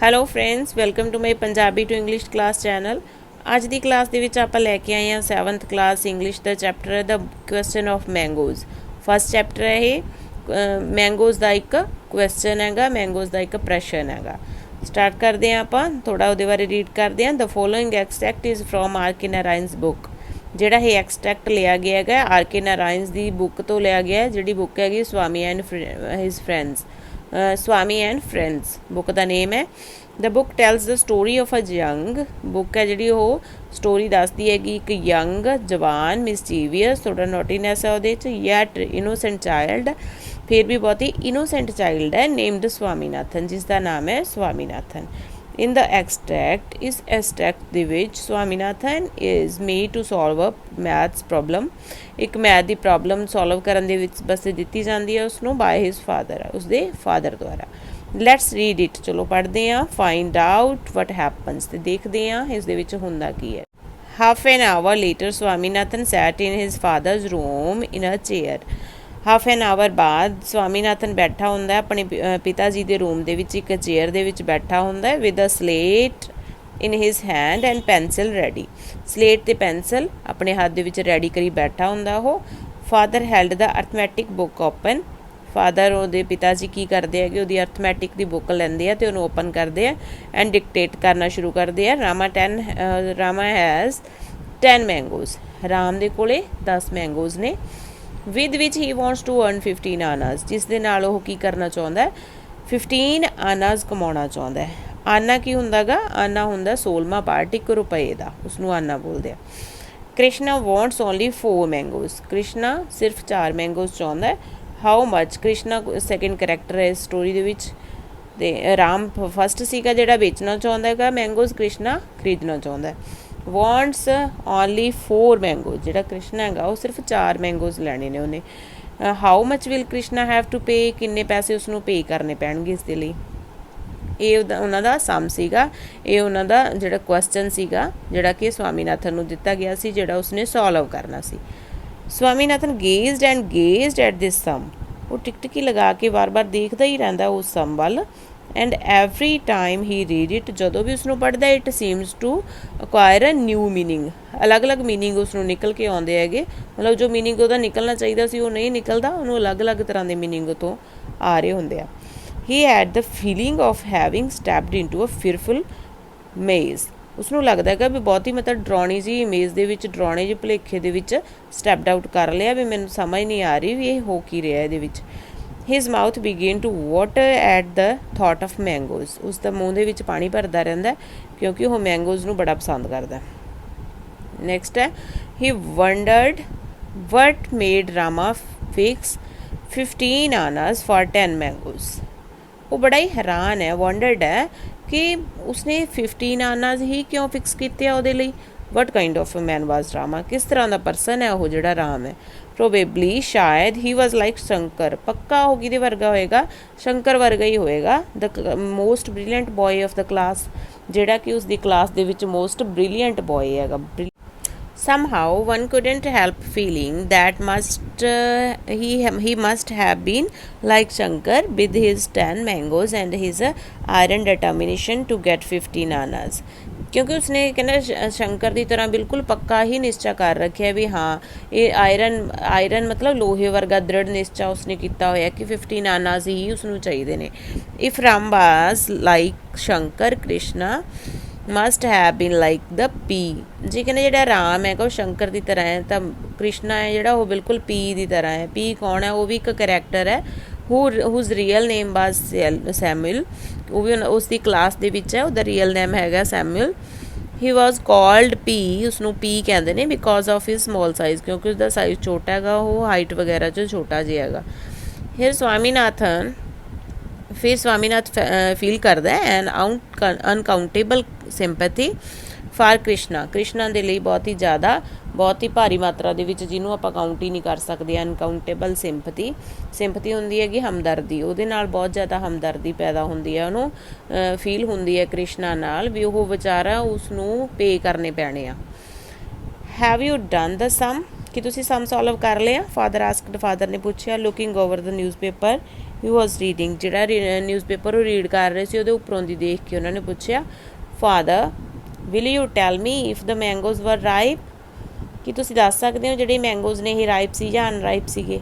Hello friends, welcome to my Punjabi to English class channel. ਅੱਜ ਦੀ class ਦੇ ਵਿੱਚ ਆਪਾਂ ਲੈ ਕੇ ਆਏ ਹਾਂ 7th ਕਲਾਸ ਇੰਗਲਿਸ਼ ਦਾ ਚੈਪਟਰ ਹੈ the question of mangoes. First chapter ਹੈ ਇਹ। ਮੈਂਗੋਜ਼ ਦਾ ਇੱਕ ਕੁਐਸਚਨ ਹੈਗਾ, ਮੈਂਗੋਜ਼ ਦਾ ਇੱਕ ਪ੍ਰਸ਼ਨ ਹੈਗਾ। ਸਟਾਰਟ ਕਰਦੇ ਹਾਂ ਆਪਾਂ, ਥੋੜ੍ਹਾ ਉਹਦੇ ਬਾਰੇ ਰੀਡ ਕਰਦੇ ਹਾਂ। The following extract is from R K Narayan's book. ਜਿਹੜਾ ਇਹ ਐਕਸਟ੍ਰੈਕਟ ਲਿਆ ਗਿਆ ਹੈਗਾ ਆਰ ਕੇ ਨਾਰਾਇਣਸ ਦੀ ਬੁੱਕ ਤੋਂ ਲਿਆ ਗਿਆ, ਜਿਹੜੀ ਬੁੱਕ ਹੈਗੀ Swami and his friends. Swami and friends book ਦਾ ਨੇਮ ਹੈ। The book tells the story of a young, book ਹੈ ਜਿਹੜੀ ਉਹ ਸਟੋਰੀ ਦੱਸਦੀ ਹੈਗੀ ਇੱਕ ਯੰਗ ਜਵਾਨ ਮਿਸਚੀਵੀਅਸ, ਥੋੜਾ ਨੋਟੀਨੈਸ ਹੈ ਉਹਦੇ 'ਚ, ਯੈਟ ਇਨੋਸੈਂਟ ਚਾਈਲਡ, ਫਿਰ ਵੀ ਬਹੁਤ ਹੀ ਇਨੋਸੈਂਟ ਚਾਈਲਡ ਹੈ, ਨੇਮਡ ਸਵਾਮੀਨਾਥਨ, ਜਿਸ ਦਾ ਨਾਮ ਹੈ ਸਵਾਮੀਨਾਥਨ। In the extract, ਇਸ ਐਕਸਟ੍ਰੈਕਟ ਦੇ ਵਿੱਚ Swaminathan is made to solve a maths problem, ਇੱਕ ਮੈਥ ਦੀ ਪ੍ਰੋਬਲਮ ਸੋਲਵ ਕਰਨ ਦੇ ਵਿੱਚ ਬਸ ਦਿੱਤੀ ਜਾਂਦੀ ਹੈ ਉਸਨੂੰ by his father, ਉਸਦੇ ਫਾਦਰ ਦੁਆਰਾ। ਲੈਟਸ ਰੀਡ ਇਟ, ਚਲੋ ਪੜ੍ਹਦੇ ਹਾਂ। ਫਾਈਂਡ ਆਊਟ ਵਟ ਹੈਪਨਸ, ਤੇ ਦੇਖਦੇ ਹਾਂ ਇਸ ਦੇ ਵਿੱਚ ਹੁੰਦਾ ਕੀ ਹੈ। Half an hour later Swaminathan sat in his father's room in a chair. Half an hour ਬਾਅਦ ਸਵਾਮੀਨਾਥਨ ਬੈਠਾ ਹੁੰਦਾ ਆਪਣੇ ਪਿਤਾ ਜੀ ਦੇ ਰੂਮ ਦੇ ਵਿੱਚ, ਇੱਕ ਚੇਅਰ ਦੇ ਵਿੱਚ ਬੈਠਾ ਹੁੰਦਾ with a slate in his hand and pencil ready. Slate ਅਤੇ ਪੈਨਸਿਲ ਆਪਣੇ ਹੱਥ ਦੇ ਵਿੱਚ ਰੈਡੀ ਕਰੀ ਬੈਠਾ ਹੁੰਦਾ ਉਹ। Father held the arithmetic book open, father ਉਹਦੇ ਪਿਤਾ ਜੀ ਕੀ ਕਰਦੇ ਹੈਗੇ, ਉਹਦੀ ਅਰਥਮੈਟਿਕ ਦੀ ਬੁੱਕ ਲੈਂਦੇ ਆ ਅਤੇ ਉਹਨੂੰ ਓਪਨ ਕਰਦੇ ਆ ਐਂਡ ਡਿਕਟੇਟ ਕਰਨਾ ਸ਼ੁਰੂ ਕਰਦੇ ਆ। ਰਾਮਾ ਹੈਜ਼ 10 ਮੈਂਗੋਜ਼, ਰਾਮ ਦੇ ਕੋਲੇ 10 ਮੈਂਗੋਜ਼ ਨੇ। With which he wants to earn 15 annas, ਜਿਸ ਦੇ ਨਾਲ ਉਹ ਕੀ ਕਰਨਾ ਚਾਹੁੰਦਾ, 15 ਆਨਾਜ਼ ਕਮਾਉਣਾ ਚਾਹੁੰਦਾ ਹੈ। ਆਨਾ ਕੀ ਹੁੰਦਾ ਗਾ, ਆਨਾ ਹੁੰਦਾ 16ਵਾਂ ਪਾਰਟ 1 ਰੁਪਏ ਦਾ, ਉਸਨੂੰ ਆਨਾ ਬੋਲਦੇ ਆ। ਕ੍ਰਿਸ਼ਨਾ ਵਾਂਟਸ ਓਨਲੀ 4 ਮੈਂਗੋਜ਼, ਕ੍ਰਿਸ਼ਨਾ ਸਿਰਫ 4 ਮੈਂਗੋਜ਼ ਚਾਹੁੰਦਾ ਹੈ। How much, Krishna second character ਹੈ ਇਸ ਸਟੋਰੀ ਦੇ ਵਿੱਚ, ਅਤੇ ਰਾਮ ਫਸਟ ਸੀਗਾ ਜਿਹੜਾ ਵੇਚਣਾ ਚਾਹੁੰਦਾ ਹੈਗਾ ਮੈਂਗੋਜ਼, ਕ੍ਰਿਸ਼ਨਾ ਖਰੀਦਣਾ ਚਾਹੁੰਦਾ। ਵਾਂਟਸ ਓਨਲੀ 4 ਮੈਂਗੋਜ਼, ਜਿਹੜਾ ਕ੍ਰਿਸ਼ਨਾ ਹੈਗਾ ਉਹ ਸਿਰਫ 4 ਮੈਂਗੋਜ਼ ਲੈਣੇ ਨੇ ਉਹਨੇ। How much will Krishna have to pay, ਕਿੰਨੇ ਪੈਸੇ ਉਸਨੂੰ ਪੇ ਕਰਨੇ ਪੈਣਗੇ ਇਸ ਦੇ ਲਈ। ਇਹ ਉਹਨਾਂ ਦਾ ਸਮ ਸੀਗਾ, ਇਹ ਉਹਨਾਂ ਦਾ ਜਿਹੜਾ ਕੁਐਸਚਨ ਸੀਗਾ ਜਿਹੜਾ ਕਿ ਸਵਾਮੀਨਾਥਨ ਨੂੰ ਦਿੱਤਾ ਗਿਆ ਸੀ, ਜਿਹੜਾ ਉਸਨੇ ਸੋਲਵ ਕਰਨਾ ਸੀ। ਸਵਾਮੀਨਾਥਨ ਗੇਜ਼ਡ ਐਂਡ ਗੇਜ਼ਡ ਐਟ ਦਿਸ ਸਮ, ਉਹ ਟਿਕਟਕੀ ਲਗਾ ਕੇ ਵਾਰ-ਵਾਰ ਦੇਖਦਾ ਹੀ ਰਹਿੰਦਾ ਉਸ ਸਮ ਵੱਲ। And every time he read it, ਜਦੋਂ ਵੀ ਉਸਨੂੰ ਪੜ੍ਹਦਾ it seems to acquire a new meaning, ਅਲੱਗ-ਅਲੱਗ ਮੀਨਿੰਗ ਉਸਨੂੰ ਨਿਕਲ ਕੇ ਆਉਂਦੇ ਹੈਗੇ। ਮਤਲਬ ਜੋ ਮੀਨਿੰਗ ਉਹਦਾ ਨਿਕਲਣਾ ਚਾਹੀਦਾ ਸੀ ਉਹ ਨਹੀਂ ਨਿਕਲਦਾ, ਉਹਨੂੰ ਅਲੱਗ-ਅਲੱਗ ਤਰ੍ਹਾਂ ਦੇ ਮੀਨਿੰਗ ਤੋਂ ਆ ਰਹੇ ਹੁੰਦੇ ਆ। He had the feeling of having stepped into a fearful maze, ਉਸਨੂੰ ਲੱਗਦਾ ਹੈਗਾ ਵੀ ਬਹੁਤ ਹੀ ਮਤਲਬ ਡਰਾਉਣੀ ਜਿਹੀ ਇਮੇਜ ਦੇ ਵਿੱਚ, ਡਰਾਉਣੇ ਜਿਹੇ ਭੁਲੇਖੇ ਦੇ ਵਿੱਚ ਸਟੈਪਡ ਆਊਟ ਕਰ ਲਿਆ, ਵੀ ਮੈਨੂੰ ਸਮਝ ਨਹੀਂ ਆ ਰਹੀ ਵੀ ਇਹ ਹੋ ਕੀ ਰਿਹਾ ਇਹਦੇ ਵਿੱਚ। His mouth began to water at the thought of mangoes, ਉਸ ਦਾ ਮੂੰਹ ਦੇ ਵਿੱਚ ਪਾਣੀ ਭਰਦਾ ਰਹਿੰਦਾ ਕਿਉਂਕਿ ਉਹ ਮੈਂਗੋਜ਼ ਨੂੰ ਬੜਾ ਪਸੰਦ ਕਰਦਾ। ਨੈਕਸਟ ਹੈ, ਹੀ ਵੰਡਰਡ ਵਟ made Rama fix 15 annas for 10 ਮੈਂਗੋਜ਼। ਉਹ ਬੜਾ ਹੀ ਹੈਰਾਨ ਹੈ, ਵੰਡਰਡ ਹੈ ਕਿ ਉਸਨੇ 15 ਆਨਾਜ਼ ਹੀ ਕਿਉਂ ਫਿਕਸ ਕੀਤੇ ਆ ਉਹਦੇ ਲਈ। ਵਟ ਕਾਈਂਡ ਆਫ ਮੈਨ ਵਾਜ਼ ਰਾਮਾ, ਕਿਸ ਤਰ੍ਹਾਂ ਦਾ ਪਰਸਨ ਹੈ ਉਹ ਜਿਹੜਾ ਰਾਮ ਹੈ। ਪ੍ਰੋਬੇਬਲੀ ਸ਼ਾਇਦ ਹੀ ਵਾਜ਼ ਲਾਈਕ ਸ਼ੰਕਰ, ਪੱਕਾ ਉਹ ਕਿਹਦੇ ਵਰਗਾ ਹੋਏਗਾ, ਸ਼ੰਕਰ ਵਰਗਾ ਹੀ ਹੋਏਗਾ। The most brilliant boy of the class, ਜਿਹੜਾ ਕਿ ਉਸਦੀ ਕਲਾਸ ਦੇ ਵਿੱਚ ਮੋਸਟ ਬ੍ਰਿਲੀਅੰਟ ਬॉय ਹੈਗਾ। Somehow one couldn't help feeling that he must have been like Shankar with his 10 mangoes and his iron determination to get 15 आनाज, क्योंकि उसने कहना शंकर की तरह बिल्कुल पक्का ही निश्चय कर रखा भी हाँ ये आयरन मतलब लोहे वर्गा दृढ़ निश्चय उसने किया होया कि 15 आनाज ही उसनू चाहिए ने। If Ram was like Shankar, Krishna must have been like the pea, ਜੇ ਕਹਿੰਦੇ ਜਿਹੜਾ ਰਾਮ ਹੈਗਾ ਉਹ ਸ਼ੰਕਰ ਦੀ ਤਰ੍ਹਾਂ ਹੈ ਤਾਂ ਕ੍ਰਿਸ਼ਨਾ ਹੈ ਜਿਹੜਾ ਉਹ ਬਿਲਕੁਲ ਪੀ ਦੀ ਤਰ੍ਹਾਂ ਹੈ। ਪੀ ਕੌਣ ਹੈ, ਉਹ ਵੀ ਇੱਕ ਕਰੈਕਟਰ ਹੈ whose ਰੀਅਲ ਨੇਮ ਵਾਜ਼ ਸੈਮੂਅਲ, ਉਹ ਵੀ ਉਸ ਦੀ ਕਲਾਸ ਦੇ ਵਿੱਚ ਹੈ, ਉਹਦਾ ਰੀਅਲ ਨੇਮ ਹੈਗਾ ਸੈਮੂਅਲ। ਹੀ ਵਾਜ਼ ਕਾਲਡ ਪੀ, ਉਸਨੂੰ ਪੀ ਕਹਿੰਦੇ ਨੇ because of his small size, ਕਿਉਂਕਿ ਉਸਦਾ ਸਾਈਜ਼ ਛੋਟਾ ਹੈਗਾ, ਉਹ ਹਾਈਟ ਵਗੈਰਾ 'ਚ ਛੋਟਾ ਜਿਹਾ ਹੈਗਾ। ਫਿਰ ਸਵਾਮੀਨਾਥਨ ਫੀਲ ਕਰਦਾ ਐਨ ਅਨਕਾਊਂਟੇਬਲ ਸਿੰਪੈਥੀ ਫਾਰ ਕ੍ਰਿਸ਼ਨਾ ਦੇ ਲਈ ਬਹੁਤ ਹੀ ਜ਼ਿਆਦਾ, ਬਹੁਤ ਹੀ ਭਾਰੀ ਮਾਤਰਾ ਦੇ ਵਿੱਚ, ਜਿਹਨੂੰ ਆਪਾਂ ਕਾਊਂਟ ਹੀ ਨਹੀਂ ਕਰ ਸਕਦੇ। ਅਨਕਾਊਂਟੇਬਲ ਸਿੰਪਥੀ ਹੁੰਦੀ ਹੈਗੀ ਹਮਦਰਦੀ, ਉਹਦੇ ਨਾਲ ਬਹੁਤ ਜ਼ਿਆਦਾ ਹਮਦਰਦੀ ਪੈਦਾ ਹੁੰਦੀ ਹੈ, ਉਹਨੂੰ ਫੀਲ ਹੁੰਦੀ ਹੈ ਕ੍ਰਿਸ਼ਨਾ ਨਾਲ ਵੀ ਉਹ ਵਿਚਾਰਾ ਉਸਨੂੰ ਪੇ ਕਰਨੇ ਪੈਣੇ ਆ। ਹੈਵ ਯੂ ਡਨ ਦ ਸਮ, ਕਿ ਤੁਸੀਂ ਸਮ ਸੋਲਵ ਕਰ ਲਿਆ, ਫਾਦਰ ਆਸਕਡ, ਫਾਦਰ ਨੇ ਪੁੱਛਿਆ। ਲੁਕਿੰਗ ਓਵਰ ਦ ਨਿਊਜ਼ਪੇਪਰ, ਹੀ ਵਾਜ਼ ਰੀਡਿੰਗ, ਜਿਹੜਾ ਨਿਊਜ਼ਪੇਪਰ ਉਹ ਰੀਡ ਕਰ ਰਹੇ ਸੀ ਉਹਦੇ ਉੱਪਰੋਂ ਦੀ ਦੇਖ ਕੇ ਉਹਨਾਂ ਨੇ ਪੁੱਛਿਆ, father will you tell me if the mangoes were ripe, ਕੀ ਤੁਸੀਂ ਦੱਸ ਸਕਦੇ ਹੋ ਜਿਹੜੇ ਮੈਂਗੋਜ਼ ਨੇ ਇਹ ਰਾਈਪ ਸੀ ਜਾਂ ਅਨਰਾਈਪ ਸੀਗੇ।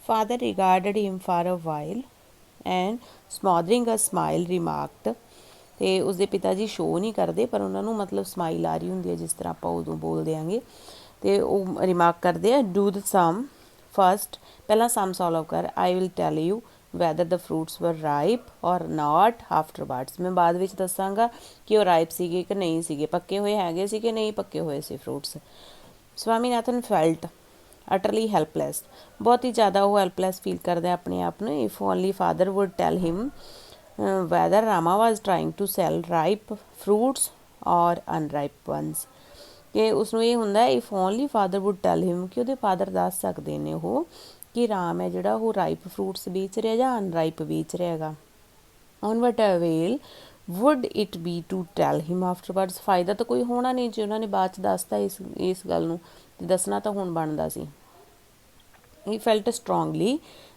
Father regarded him for a while and smothering a smile remarked, ਅਤੇ ਉਸਦੇ ਪਿਤਾ ਜੀ ਸ਼ੋਅ ਨਹੀਂ ਕਰਦੇ ਪਰ ਉਹਨਾਂ ਨੂੰ ਮਤਲਬ ਸਮਾਈਲ ਆ ਰਹੀ ਹੁੰਦੀ ਹੈ ਜਿਸ ਤਰ੍ਹਾਂ ਆਪਾਂ ਉਦੋਂ ਬੋਲ ਦਿਆਂਗੇ, ਅਤੇ ਉਹ ਰਿਮਾਰਕ ਕਰਦੇ ਆ, ਡੂ ਦ ਸਮ ਫਸਟ, ਪਹਿਲਾਂ ਸਮ ਸੋਲਵ ਕਰ, I will tell you weather the fruits ਵਰ ਰਾਈਪ ਔਰ ਨਾਟ ਆਫਟਰਵਰਡਸ, ਮੈਂ ਬਾਅਦ ਵਿੱਚ ਦੱਸਾਂਗਾ ਕਿ ਉਹ ਰਾਈਪ ਸੀਗੇ ਕਿ ਨਹੀਂ ਸੀਗੇ, ਪੱਕੇ ਹੋਏ ਹੈਗੇ ਸੀ ਕਿ ਨਹੀਂ ਪੱਕੇ ਹੋਏ ਸੀ ਫਰੂਟਸ। ਸਵਾਮੀਨਾਥਨ ਫੈਲਟ ਅਟਰਲੀ ਹੈਲਪਲੈਸ, ਬਹੁਤ ਹੀ ਜ਼ਿਆਦਾ ਉਹ ਹੈਲਪਲੈਸ ਫੀਲ ਕਰਦਾ ਆਪਣੇ ਆਪ ਨੂੰ। If only father would tell him whether Rama was trying to sell ripe fruits or unripe ones, ਕਿ ਉਸਨੂੰ ਇਹ ਹੁੰਦਾ if only father would tell him, ਕਿ ਉਹਦੇ ਫਾਦਰ ਦੱਸ ਸਕਦੇ ਨੇ ਉਹ ਕਿ ਰਾਮ ਹੈ ਜਿਹੜਾ ਉਹ ਰਾਈਪ ਫਰੂਟਸ ਵੇਚ ਰਿਹਾ ਜਾਂ ਅਨਰਾਈਪ ਵੇਚ ਰਿਹਾ ਹੈਗਾ। On what avail would it be to tell him afterwards, ਫਾਇਦਾ ਤਾਂ ਕੋਈ ਹੋਣਾ ਨਹੀਂ ਜੇ ਉਹਨਾਂ ਨੇ ਬਾਅਦ 'ਚ ਦੱਸਤਾ ਇਸ ਗੱਲ ਨੂੰ, ਤੇ ਦੱਸਣਾ ਤਾਂ ਹੁਣ ਬਣਦਾ ਸੀ। He felt strongly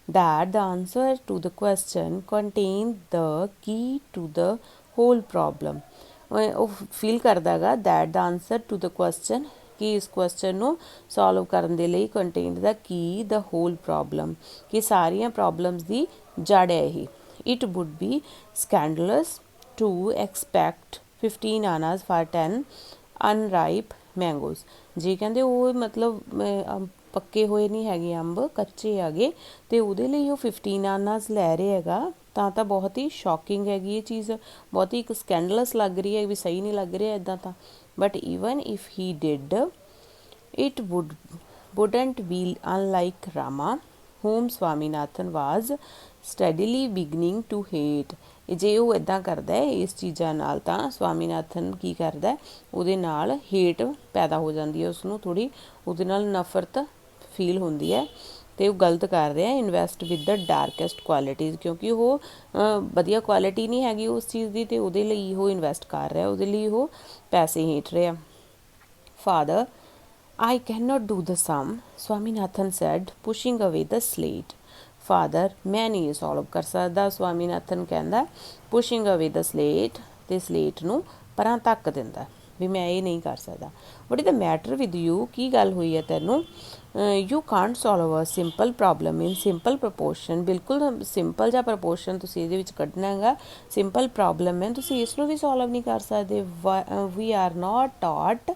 that the answer to the question contained the key to the whole problem. ਉਹ ਫੀਲ ਕਰਦਾ ਗਾ that the answer to the question, ਕਿ ਇਸ ਕੁਐਸਚਨ ਨੂੰ ਸੋਲਵ ਕਰਨ ਦੇ ਲਈ ਕੰਟੇਨਡ ਦਾ ਕੀ ਦ ਹੋਲ ਪ੍ਰੋਬਲਮ, ਕਿ ਸਾਰੀਆਂ ਪ੍ਰੋਬਲਮਸ ਦੀ ਜੜ ਹੈ ਇਹ। It would be scandalous to expect 15 annas for 10 unripe mangoes, ਜੀ ਕਹਿੰਦੇ ਉਹ ਮਤਲਬ ਪੱਕੇ ਹੋਏ ਨਹੀਂ ਹੈਗੇ ਅੰਬ, ਕੱਚੇ ਹੈਗੇ, ਅਤੇ ਉਹਦੇ ਲਈ ਉਹ 15 ਆਨਾਜ਼ ਲੈ ਰਿਹਾ ਹੈਗਾ, ਤਾਂ ਬਹੁਤ ਹੀ ਸ਼ੌਕਿੰਗ ਹੈਗੀ ਇਹ ਚੀਜ਼, ਬਹੁਤ ਹੀ ਇੱਕ ਸਕੈਂਡਲਸ ਲੱਗ ਰਹੀ ਹੈ ਵੀ ਸਹੀ ਨਹੀਂ ਲੱਗ ਰਿਹਾ ਇੱਦਾਂ ਤਾਂ। But even if he did it wouldn't be unlike Rama whom Swaminathan was steadily beginning to hate, ਜੇ ਉਹ ਇੱਦਾਂ ਕਰਦਾ ਹੈ ਇਸ ਚੀਜ਼ਾਂ ਨਾਲ ਤਾਂ ਸਵਾਮੀਨਾਥਨ ਕੀ ਕਰਦਾ, ਉਹਦੇ ਨਾਲ ਹੇਟ ਪੈਦਾ ਹੋ ਜਾਂਦੀ ਹੈ, ਉਸਨੂੰ ਥੋੜ੍ਹੀ ਉਹਦੇ ਨਾਲ ਨਫ਼ਰਤ ਫੀਲ ਹੁੰਦੀ ਹੈ, ਅਤੇ ਉਹ ਗਲਤ ਕਰ ਰਿਹਾ ਇਨਵੈਸਟ ਵਿਦ ਦ ਡਾਰਕੈਸਟ ਕੁਆਲਿਟੀਜ਼, ਕਿਉਂਕਿ ਉਹ ਵਧੀਆ ਕੁਆਲਿਟੀ ਨਹੀਂ ਹੈਗੀ ਉਸ ਚੀਜ਼ ਦੀ, ਅਤੇ ਉਹਦੇ ਲਈ ਉਹ ਇਨਵੈਸਟ ਕਰ ਰਿਹਾ, ਉਹਦੇ ਲਈ ਉਹ ਪੈਸੇ ਹੇਠ ਰਿਹਾ। Father I cannot do the sum, Swaminathan said, pushing away the slate. Father ਮੈਂ ਨਹੀਂ ਇਹ ਸੋਲਵ ਕਰ ਸਕਦਾ, ਸਵਾਮੀਨਾਥਨ ਕਹਿੰਦਾ ਪੁਸ਼ਿੰਗ ਅਵੇ ਦ ਸਲੇਟ, ਅਤੇ ਸਲੇਟ ਨੂੰ ਪਰਾਂ ਧੱਕ ਦਿੰਦਾ ਵੀ ਮੈਂ ਇਹ ਨਹੀਂ ਕਰ ਸਕਦਾ। What is the matter with you, ਕੀ ਗੱਲ ਹੋਈ ਹੈ ਤੈਨੂੰ, you can't solve a simple problem in simple proportion, ਬਿਲਕੁਲ ਸਿੰਪਲ ਜਿਹਾ ਪ੍ਰਪੋਰਸ਼ਨ ਤੁਸੀਂ ਇਹਦੇ ਵਿੱਚ ਕੱਢਣਾ ਹੈਗਾ, ਸਿੰਪਲ ਪ੍ਰੋਬਲਮ ਹੈ, ਤੁਸੀਂ ਇਸ ਨੂੰ ਵੀ ਸੋਲਵ ਨਹੀਂ ਕਰ ਸਕਦੇ। We are not taught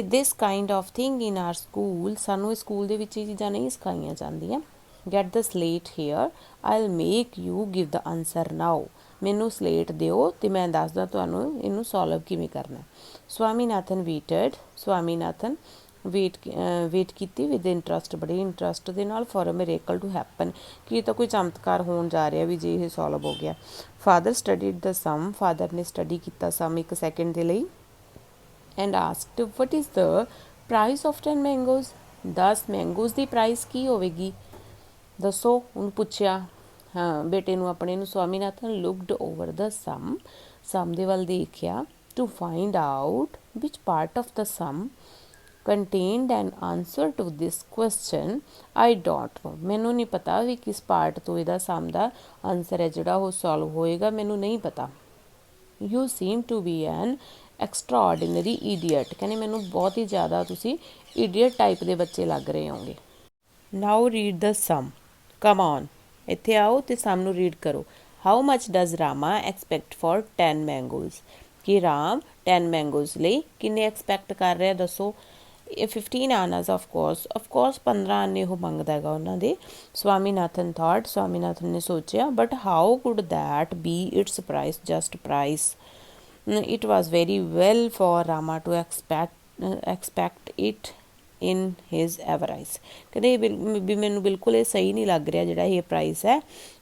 this kind of thing in our school, ਸਾਨੂੰ ਇਸ ਸਕੂਲ ਦੇ ਵਿੱਚ ਇਹ ਚੀਜ਼ਾਂ ਨਹੀਂ ਸਿਖਾਈਆਂ ਜਾਂਦੀਆਂ। Get the slate here, I will make you give the answer now, ਮੈਨੂੰ ਸਲੇਟ ਦਿਓ ਅਤੇ ਮੈਂ ਦੱਸਦਾ ਤੁਹਾਨੂੰ ਇਹਨੂੰ ਸੋਲਵ ਕਿਵੇਂ ਕਰਨਾ। ਸਵਾਮੀਨਾਥਨ ਵੇਟਡ, ਸਵਾਮੀਨਾਥਨ ਵੇਟ ਕੀਤੀ ਵਿਦ ਇੰਟਰਸਟ, ਬੜੇ ਇੰਟਰਸਟ ਦੇ ਨਾਲ, for a miracle to happen, ਕਿ ਤਾਂ ਕੋਈ ਚਮਤਕਾਰ ਹੋਣ ਜਾ ਰਿਹਾ ਵੀ ਜੇ ਇਹ ਸੋਲਵ ਹੋ ਗਿਆ। ਫਾਦਰ ਸਟੱਡੀਡ ਦ ਸਮ, ਫਾਦਰ ਨੇ ਸਟੱਡੀ ਕੀਤਾ ਸਮ 1 ਸੈਕਿੰਡ ਦੇ ਲਈ, and asked what is the price of 10 mangoes, 10 mangoes ਦੀ ਪ੍ਰਾਈਸ ਕੀ ਹੋਵੇਗੀ ਦੱਸੋ, ਉਹਨੂੰ ਪੁੱਛਿਆ ਹਾਂ ਬੇਟੇ ਨੂੰ ਆਪਣੇ ਨੂੰ। Swaminathan looked over the sum ਦੇ ਵੱਲ ਦੇਖਿਆ, to find out which part of the sum contained an answer to this question, I don't know, ਮੈਨੂੰ ਨਹੀਂ ਪਤਾ ਵੀ ਕਿਸ ਪਾਰਟ ਤੋਂ ਇਹਦਾ ਸਮ ਦਾ ਆਨਸਰ ਹੈ ਜਿਹੜਾ ਉਹ ਸੋਲਵ ਹੋਏਗਾ, ਮੈਨੂੰ ਨਹੀਂ ਪਤਾ। You seem to be an extraordinary idiot, ਕਹਿੰਦੇ ਮੈਨੂੰ ਬਹੁਤ ਹੀ ਜ਼ਿਆਦਾ ਤੁਸੀਂ ਈਡੀਅਟ ਟਾਈਪ ਦੇ ਬੱਚੇ ਲੱਗ ਰਹੇ ਹੋਗੇ। ਨਾਓ read the sum, come on, ਇੱਥੇ ਆਓ ਅਤੇ ਸਮ ਨੂੰ ਰੀਡ ਕਰੋ। How much does Rama expect for 10 ਮੈਂਗੋਜ਼, ਕਿ ਰਾਮ 10 ਮੈਂਗੋਜ਼ ਲਈ ਕਿੰਨੇ ਐਕਸਪੈਕਟ ਕਰ ਰਿਹਾ ਦੱਸੋ। ਇਹ 15 ਆਨਾਜ਼ ਆਫਕੋਰਸ 15 ਆਨੇ ਉਹ ਮੰਗਦਾ ਹੈਗਾ ਉਹਨਾਂ ਦੇ। ਸਵਾਮੀਨਾਥਨ ਥਾਟ, ਸਵਾਮੀਨਾਥਨ ਨੇ ਸੋਚਿਆ, but how could that B it's price, just price. It was very well for Rama to expect it in his avarice, ਕਹਿੰਦੇ ਵੀ ਮੈਨੂੰ ਬਿਲਕੁਲ ਇਹ ਸਹੀ ਨਹੀਂ ਲੱਗ ਰਿਹਾ ਜਿਹੜਾ ਇਹ ਪ੍ਰਾਈਸ ਹੈ,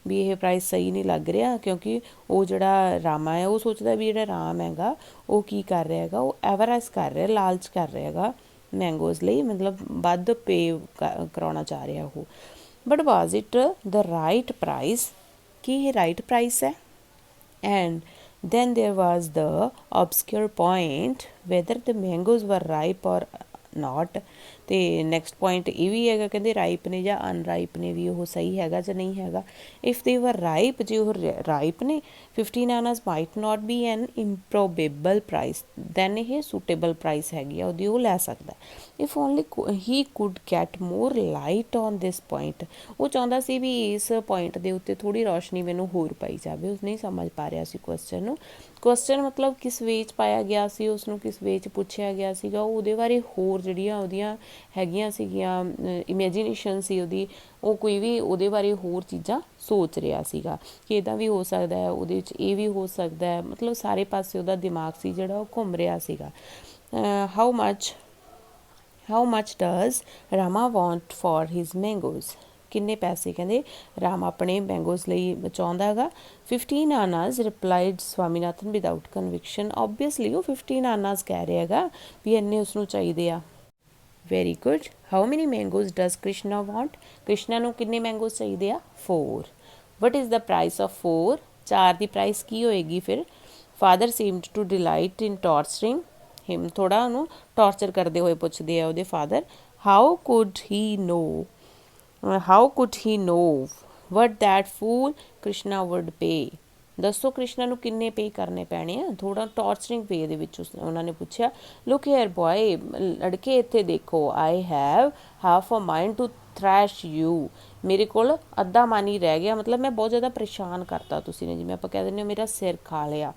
ਵੀ ਇਹ ਪ੍ਰਾਈਸ ਸਹੀ ਨਹੀਂ ਲੱਗ ਰਿਹਾ, ਕਿਉਂਕਿ ਉਹ ਜਿਹੜਾ ਰਾਮਾ ਹੈ ਉਹ ਸੋਚਦਾ ਵੀ ਜਿਹੜਾ ਰਾਮ ਹੈਗਾ ਉਹ ਕੀ ਕਰ ਰਿਹਾ ਹੈਗਾ, ਉਹ ਐਵਰਾਈਸ ਕਰ ਰਿਹਾ, ਲਾਲਚ ਕਰ ਰਿਹਾ ਹੈਗਾ ਮੈਂਗੋਜ਼ ਲਈ, ਮਤਲਬ ਵੱਧ ਪੇ ਕਰਾਉਣਾ ਚਾਹ ਰਿਹਾ ਉਹ। But was it the right price, ਕੀ ਇਹ ਰਾਈਟ ਪ੍ਰਾਈਸ ਹੈ। And then there was the obscure point whether the mangoes were ripe or not, तो नैक्सट पॉइंट ये भी है कहते राइप ने या अनराइप ने भी वो सही है ਜਾਂ नहीं है। इफ दे वर राइप जे वो राइप ने 15 annas might not be an improbable price than ये सूटेबल प्राइस हैगी ਉਹਦੀ ਉਹ ਲੈ ਸਕਦਾ। If only he could get more light on this point वो चाहता सी भी इस पॉइंट के उत्ते थोड़ी रोशनी मैनू होर पाई जाए। उस नहीं समझ पा रहा सी क्वेश्चन नू। क्वेश्चन मतलब किस वे च पाया गया सी उसनू किस वे च पूछया गया सीगा ਉਹਦੇ ਬਾਰੇ ਹੋਰ ਜਿਹੜੀਆਂ ਉਹਦੀਆਂ ਹੈਗੀਆਂ ਸੀਗੀਆਂ ਇਮੇਜਿਨੇਸ਼ਨ ਸੀ ਉਹਦੀ ਉਹ ਕੋਈ ਵੀ ਉਹਦੇ ਬਾਰੇ ਹੋਰ ਚੀਜ਼ਾਂ ਸੋਚ ਰਿਹਾ ਸੀਗਾ ਕਿ ਇੱਦਾਂ ਵੀ ਹੋ ਸਕਦਾ ਹੈ ਉਹਦੇ ਵਿੱਚ ਇਹ ਵੀ ਹੋ ਸਕਦਾ ਹੈ ਮਤਲਬ ਸਾਰੇ ਪਾਸੇ ਉਹਦਾ ਦਿਮਾਗ ਸੀ ਜਿਹੜਾ ਉਹ ਘੁੰਮ ਰਿਹਾ ਸੀਗਾ। How much does Rama want for his mangoes किन्ने पैसे कहते राम अपने मैंगोज़ ਲਈ ਚਾਹੁੰਦਾ ਹੈਗਾ। 15 आनाज replied Swaminathan without conviction obviously वो 15 आनाज कह रहा हैगा भी इन्ने उसनू चाहिए आ। Very good. How many mangoes does Krishna want Krishna नू किन्ने मैंगोज़ चाहिए आ 4। What is the price of 4 4 की प्राइस की होएगी फिर। Father seemed to delight in torturing him थोड़ा उन्होंने टॉर्चर करते हुए पुछते हैं ਉਹਦੇ father how could he know how could he know what that fool Krishna would pay दसो कृष्णा नू किन्ने पे करने पैने आ। थोड़ा टॉर्चरिंग वे दे विच उन्होंने पूछा लुक हेयर बॉय लड़के इत्थे देखो I have half a mind to thrash you मेरे को अद्धा मन ही रह गया मतलब मैं बहुत ज़्यादा परेशान करता तुसी ने जिवें आपां कह दिंदे मेरा सिर खा लिया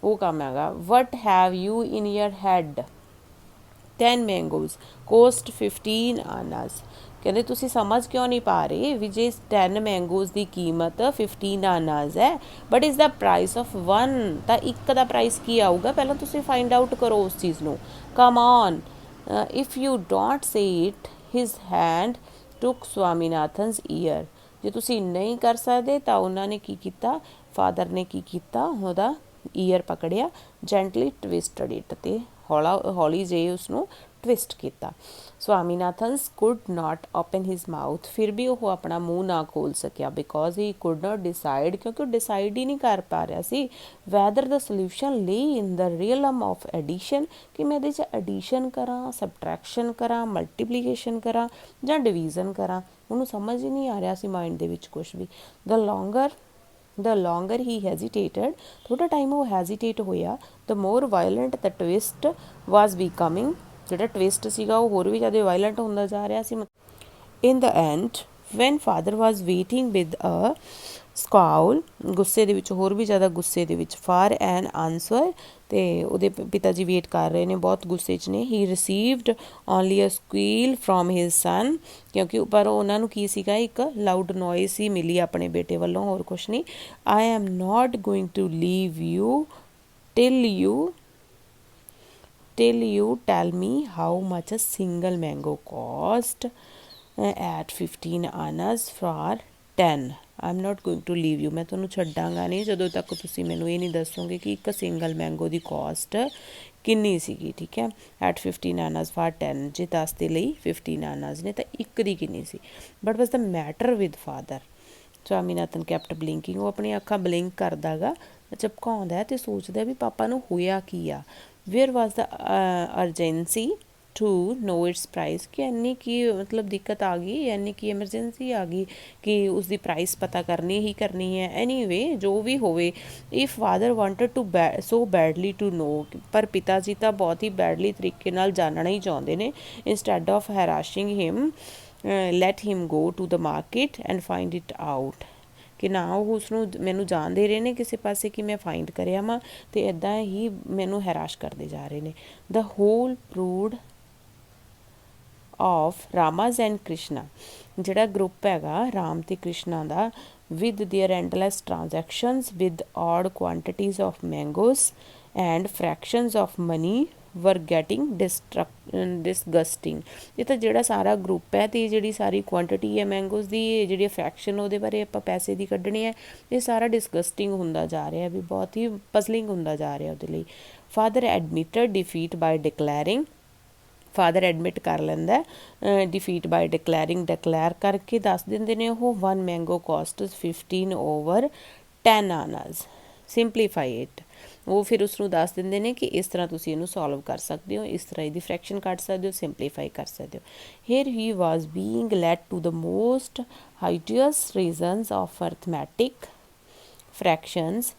वो काम हैगा। What have you in your head 10 mangoes cost 15 annas कहते तुसी समझ क्यों नहीं पा रहे भी जे 10 मैंगोज़ की कीमत 15 आनाज है but is the price of 1 तो एक का प्राइस की आऊगा पहले तुसी फाइंड आउट करो उस चीज़ नू। Come on if you don't say it his hand took Swaminathan's ear जे तुसी नहीं कर सकते तो उन्होंने की किया फादर ने की किया ਉਹਦਾ ईयर पकड़िया जेंटली ट्विस्टड इट ते हौली जे उसनू ट्विस्ट किया। Swaminathan's could not open his mouth फिर भी वह अपना मूँह ना खोल सकिया because he could not decide क्योंकि डिसाइड ही नहीं कर पा रहा सी whether the solution lay in the realm of addition कि मैं ये एडिशन करा सबट्रैक्शन करा मल्टीप्लीकेशन करा या डिवीजन करा उन्होंने समझ ही नहीं आ रहा सी माइंड दे विच कुछ भी। द लॉन्गर ही हैजिटेटेड थोड़ा टाइम वो हैजिटेट होया the more violent the twist was becoming ਜਿਹੜਾ ट्विस्ट ਸੀਗਾ ਉਹ ਹੋਰ ਵੀ ਜ਼ਿਆਦਾ ਵਾਇਲੈਂਟ ਹੁੰਦਾ ਜਾ ਰਿਹਾ ਸੀ। In the end when father was waiting with a scowl गुस्से ਦੇ ਵਿੱਚ ਹੋਰ ਵੀ ਜ਼ਿਆਦਾ ਗੁੱਸੇ ਦੇ ਵਿੱਚ ਫਾਰ ਐਨ ਆਨਸਰ ਤੇ ਉਹਦੇ ਪਿਤਾ ਜੀ ਵੇਟ ਕਰ ਰਹੇ ਨੇ ਬਹੁਤ ਗੁੱਸੇ 'ਚ ਨੇ। He received only a scowl from his son ਕਿਉਂਕਿ ਪਰ ਉਹਨਾਂ ਨੂੰ ਕੀ ਸੀਗਾ ਇੱਕ ਲਾਊਡ ਨੋਇਸ ਹੀ ਮਿਲੀ ਆਪਣੇ ਬੇਟੇ ਵੱਲੋਂ ਹੋਰ ਕੁਛ ਨਹੀਂ। I am not going to leave you till you tell me how much a single mango cost at 15 आनाज for 10 I'm not going to leave you मैं ਤੁਹਾਨੂੰ ਛੱਡਾਂਗਾ ਨਹੀਂ ਜਦੋਂ ਤੱਕ ਤੁਸੀਂ ਮੈਨੂੰ ਇਹ ਨਹੀਂ ਦੱਸੋਗੇ ਕਿ ਇੱਕ ਸਿੰਗਲ ਮੈਂਗੋ ਦੀ ਕਾਸਟ ਕਿੰਨੀ ਸੀਗੀ। ਠੀਕ ਹੈ at 15 आनाज for 10 ਜੇ 10 ਦੇ ਲਈ 15 आनाज ਨੇ ਤਾਂ ਇੱਕ ਦੀ ਕਿੰਨੀ ਸੀ। But was the matter with father Swaminathan kept blinking वो अपनी अखां ब्लिंक करदा गा झपकाउंदा है ते सोचदा भी पापा नूं होया की आ। Where was the urgency to know its price कि इन्नी की मतलब दिक्कत आ गई इन्नी की एमरजेंसी आ गई कि उसकी प्राइस पता करनी ही करनी है। एनीवे जो भी होवे if father wanted to so badly to know पर पिता जी तो बहुत ही बैडली तरीके नाल जानना ही चाहते हैं। Instead of harassing him let him go to the market and find it out कि ना ਉਹ ਉਸਨੂੰ ਮੈਨੂੰ ਜਾਣ ਦੇ ਰਹੇ ਨੇ ਕਿਸੇ ਪਾਸੇ ਕਿ ਮੈਂ ਫਾਈਂਡ ਕਰਿਆ ਵਾਂ ਤੇ ਇਦਾਂ ਹੀ ਮੈਨੂੰ ਹੈਰਾਸ਼ ਕਰਦੇ ਜਾ ਰਹੇ ਨੇ। the whole brood of Ramas and Krishna ਜਿਹੜਾ ਗਰੁੱਪ ਹੈਗਾ ਰਾਮ ਤੇ ਕ੍ਰਿਸ਼ਨਾ ਦਾ with their endless transactions with odd quantities of mangoes and fractions of money were getting disgusting। ਇਹ ਤਾਂ ਜਿਹੜਾ ਸਾਰਾ ਗਰੁੱਪ ਹੈ ਤੇ ਜਿਹੜੀ ਸਾਰੀ ਕੁਆਂਟਿਟੀ ਹੈ ਮੈਂਗੋਜ਼ ਦੀ ਜਿਹੜੀ ਫਰੈਕਸ਼ਨ ਉਹਦੇ ਬਾਰੇ ਆਪਾਂ ਪੈਸੇ ਦੀ ਕੱਢਣੀ ਹੈ ਇਹ ਸਾਰਾ ਡਿਸਗਸਟਿੰਗ ਹੁੰਦਾ ਜਾ ਰਿਹਾ ਵੀ ਬਹੁਤ ਹੀ ਪਜ਼ਲਿੰਗ ਹੁੰਦਾ ਜਾ ਰਿਹਾ ਉਹਦੇ ਲਈ। ਫਾਦਰ ਐਡਮਿਟਡ ਡਿਫੀਟ ਬਾਈ ਡਿਕਲੇਅਰਿੰਗ फादर एडमिट कर लेंदा डिफीट बाय डिकलैरिंग डिकलैर करके दस देंदे ने वो 1 मैंगो कॉस्ट 15 ओवर 10 आनाज। सिंपलीफाई इट ਉਹ ਫਿਰ ਉਸਨੂੰ ਦੱਸ ਦਿੰਦੇ ਨੇ ਕਿ ਇਸ ਤਰ੍ਹਾਂ ਤੁਸੀਂ ਇਹਨੂੰ ਸੋਲਵ ਕਰ ਸਕਦੇ ਹੋ, ਇਸ ਤਰ੍ਹਾਂ ਇਹਦੀ ਫਰੈਕਸ਼ਨ ਕੱਢ ਸਕਦੇ ਹੋ, ਸਿੰਪਲੀਫਾਈ ਕਰ ਸਕਦੇ ਹੋ। Here he was being led to the most hideous reasons of arithmetic fractions,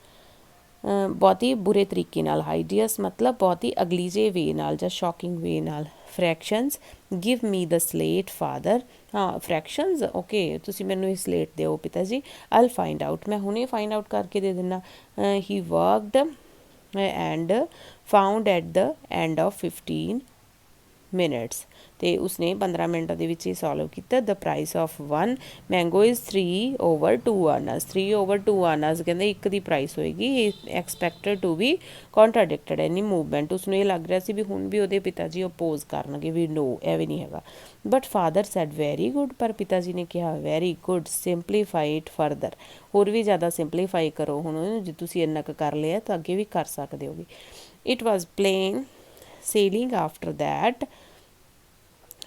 ਬਹੁਤ ਹੀ ਬੁਰੇ ਤਰੀਕੇ ਨਾਲ, ਹਾਈਡੀਅਸ ਮਤਲਬ ਬਹੁਤ ਹੀ ਅਗਲੀ ਜੇ ਵੇ ਨਾਲ ਜਾਂ ਸ਼ੌਕਿੰਗ ਵੇ ਨਾਲ। ਫਰੈਕਸ਼ਨਸ, ਗਿਵ ਮੀ ਦ ਸਲੇਟ ਫਾਦਰ, ਹਾਂ ਫਰੈਕਸ਼ਨਸ ਓਕੇ, ਤੁਸੀਂ ਮੈਨੂੰ ਇਹ ਸਲੇਟ ਦਿਓ ਪਿਤਾ ਜੀ, ਆਈਲ ਫਾਈਂਡ ਆਊਟ, ਮੈਂ ਹੁਣੇ ਫਾਈਂਡ ਆਊਟ ਕਰਕੇ ਦੇ ਦਿੰਦਾ। He worked and found at the end of 15 minutes, ਅਤੇ ਉਸਨੇ 15 ਮਿੰਟਾਂ ਦੇ ਵਿੱਚ ਇਹ ਸੋਲਵ ਕੀਤਾ। The price of 1 mango is 3/2 annas, 3/2 annas ਕਹਿੰਦੇ ਇੱਕ ਦੀ ਪ੍ਰਾਈਸ ਹੋਏਗੀ। Expected to be contradicted any movement, ਉਸਨੂੰ ਇਹ ਲੱਗ ਰਿਹਾ ਸੀ ਵੀ ਹੁਣ ਵੀ ਉਹਦੇ ਪਿਤਾ ਜੀ ਅਪੋਜ਼ ਕਰਨਗੇ ਵੀ ਨੋ ਐਵੇਂ ਨਹੀਂ ਹੈਗਾ। But father said very good, ਪਰ ਪਿਤਾ ਜੀ ਨੇ ਕਿਹਾ very good, simplify it further, ਹੋਰ ਵੀ ਜ਼ਿਆਦਾ ਸਿੰਪਲੀਫਾਈ ਕਰੋ, ਹੁਣ ਜੇ ਤੁਸੀਂ ਇੰਨਾ ਕੁ ਕਰ ਲਿਆ ਤਾਂ ਅੱਗੇ ਵੀ ਕਰ ਸਕਦੇ ਹੋਗੇ। It was plain sailing after that,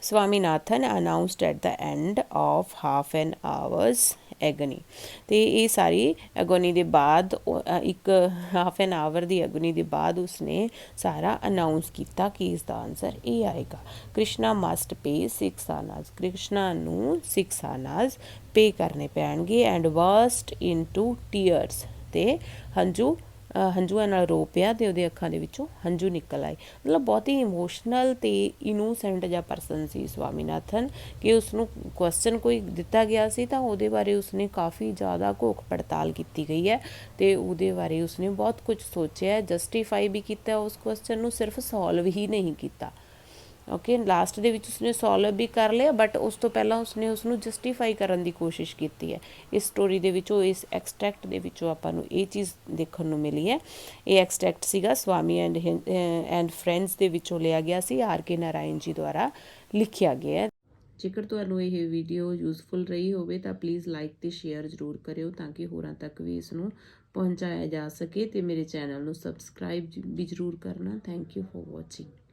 Swaminathan announced at the end of half an hour's agony, ਅਤੇ ਇਹ ਸਾਰੀ ਐਗੋਨੀ ਦੇ ਬਾਅਦ ਇੱਕ ਹਾਫ ਐਨ ਆਵਰ ਦੀ ਐਗੋਨੀ ਦੇ ਬਾਅਦ ਉਸਨੇ ਸਾਰਾ ਅਨਾਊਂਸ ਕੀਤਾ ਕਿ ਇਸ ਦਾ ਆਨਸਰ ਇਹ ਆਏਗਾ। ਕ੍ਰਿਸ਼ਨਾ ਮਸਟ ਪੇ 6 ਆਨਾਜ਼, ਕ੍ਰਿਸ਼ਨਾ ਨੂੰ 6 ਆਨਾਜ਼ ਪੇ ਕਰਨੇ ਪੈਣਗੇ। And burst into tears, ਅਤੇ ਹੰਝੂਆਂ ਨਾਲ ਰੋ ਪਿਆ ਅਤੇ ਉਹਦੇ ਅੱਖਾਂ ਦੇ ਵਿੱਚੋਂ ਹੰਝੂ ਨਿਕਲ ਆਏ। ਮਤਲਬ ਬਹੁਤ ਹੀ ਇਮੋਸ਼ਨਲ ਅਤੇ ਇਨੋਸੈਂਟ ਜਿਹਾ ਪਰਸਨ ਸੀ ਸਵਾਮੀਨਾਥਨ, ਕਿ ਉਸਨੂੰ ਕੁਐਸਚਨ ਕੋਈ ਦਿੱਤਾ ਗਿਆ ਸੀ ਤਾਂ ਉਹਦੇ ਬਾਰੇ ਉਸਨੇ ਕਾਫੀ ਜ਼ਿਆਦਾ ਘੋਖ ਪੜਤਾਲ ਕੀਤੀ ਗਈ ਹੈ, ਅਤੇ ਉਹਦੇ ਬਾਰੇ ਉਸਨੇ ਬਹੁਤ ਕੁਝ ਸੋਚਿਆ, ਜਸਟੀਫਾਈ ਵੀ ਕੀਤਾ ਉਸ ਕੁਐਸਚਨ ਨੂੰ, ਸਿਰਫ ਸੋਲਵ ਹੀ ਨਹੀਂ ਕੀਤਾ। ਓਕੇ, ਲਾਸਟ ਦੇ ਵਿੱਚ ਉਸਨੇ ਸੋਲਵ ਵੀ ਕਰ ਲਿਆ, ਬਟ ਉਸ ਤੋਂ ਪਹਿਲਾਂ ਉਸਨੇ ਉਸਨੂੰ ਜਸਟੀਫਾਈ ਕਰਨ ਦੀ ਕੋਸ਼ਿਸ਼ ਕੀਤੀ ਹੈ। ਇਸ ਸਟੋਰੀ ਦੇ ਵਿੱਚੋਂ, ਇਸ ਐਕਸਟ੍ਰੈਕਟ ਦੇ ਵਿੱਚੋਂ ਆਪਾਂ ਨੂੰ ਇਹ ਚੀਜ਼ ਦੇਖਣ ਨੂੰ ਮਿਲੀ ਹੈ। ਇਹ ਐਕਸਟ੍ਰੈਕਟ ਸੀਗਾ ਸਵਾਮੀ ਐਂਡ ਫਰੈਂਡਸ ਦੇ ਵਿੱਚੋਂ ਲਿਆ ਗਿਆ ਸੀ, ਆਰ ਕੇ ਨਾਰਾਇਣ ਜੀ ਦੁਆਰਾ ਲਿਖਿਆ ਗਿਆ। ਜੇਕਰ ਤੁਹਾਨੂੰ ਇਹ ਵੀਡੀਓ ਯੂਜ਼ਫੁਲ ਰਹੀ ਹੋਵੇ ਤਾਂ ਪਲੀਜ਼ ਲਾਈਕ ਅਤੇ ਸ਼ੇਅਰ ਜ਼ਰੂਰ ਕਰਿਓ, ਤਾਂ ਕਿ ਹੋਰਾਂ ਤੱਕ ਵੀ ਇਸ ਨੂੰ ਪਹੁੰਚਾਇਆ ਜਾ ਸਕੇ, ਅਤੇ ਮੇਰੇ ਚੈਨਲ ਨੂੰ ਸਬਸਕ੍ਰਾਈਬ ਵੀ ਜ਼ਰੂਰ ਕਰਨਾ। Thank you for watching.